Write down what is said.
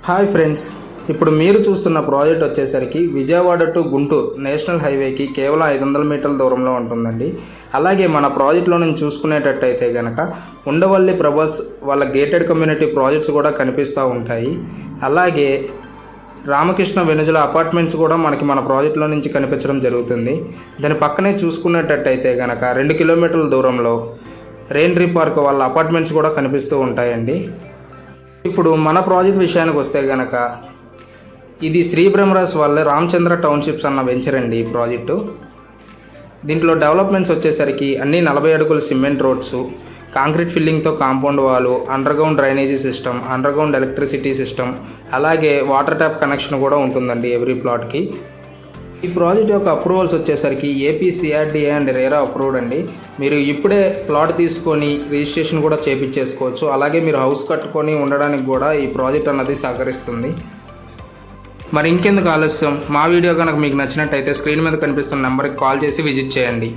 Hi friends, ఇప్పుడు మీరు చూస్తున్న ప్రాజెక్ట్ వచ్చేసరికి విజయవాడ టు గుంటూరు నేషనల్ హైవేకి కేవలం 500 మీటర్ల దూరంలో ఉంటుందండి. అలాగే మన ప్రాజెక్ట్లో నుంచి చూసుకునేటట్టయితే కనుక ఉండవల్లి ప్రభాస్ వాళ్ళ గేటెడ్ కమ్యూనిటీ ప్రాజెక్ట్స్ కూడా కనిపిస్తూ ఉంటాయి. అలాగే రామకృష్ణ వెనుజుల అపార్ట్మెంట్స్ కూడా మనకి మన ప్రాజెక్ట్లో నుంచి కనిపించడం జరుగుతుంది. దాని పక్కనే చూసుకునేటట్టయితే కనుక 2 కిలోమీటర్ల దూరంలో రెయిన్ట్రీ పార్క్ వాళ్ళ అపార్ట్మెంట్స్ కూడా కనిపిస్తూ ఉంటాయండి. ఇప్పుడు మన ప్రాజెక్ట్ విషయానికి వస్తే కనుక ఇది శ్రీ బ్రహ్మరాజ్ వాళ్ళ రామచంద్ర టౌన్షిప్స్ అన్న వెంచర్ అండి. ఈ ప్రాజెక్టు దీంట్లో డెవలప్మెంట్స్ వచ్చేసరికి అన్ని 40 అడుగుల సిమెంట్ రోడ్స్, కాంక్రీట్ ఫిల్లింగ్తో compound wall, underground drainage system, underground electricity system, అలాగే వాటర్ ట్యాప్ కనెక్షన్ కూడా ఉంటుందండి ఎవ్రీ ప్లాట్కి. ఈ ప్రాజెక్ట్ యొక్క అప్రూవల్స్ వచ్చేసరికి AP CRDA and RERA approved అండి. మీరు ఇప్పుడే ప్లాట్ తీసుకొని రిజిస్ట్రేషన్ కూడా చేయించేసుకోవచ్చు. అలాగే మీరు హౌస్ కట్టుకొని ఉండడానికి కూడా ఈ ప్రాజెక్ట్ అన్నది సహకరిస్తుంది. మరి ఇంకెందుకు ఆలస్యం, మా వీడియో కనుక మీకు నచ్చినట్టయితే స్క్రీన్ మీద కనిపిస్తున్న నెంబర్కి కాల్ చేసి విజిట్ చేయండి.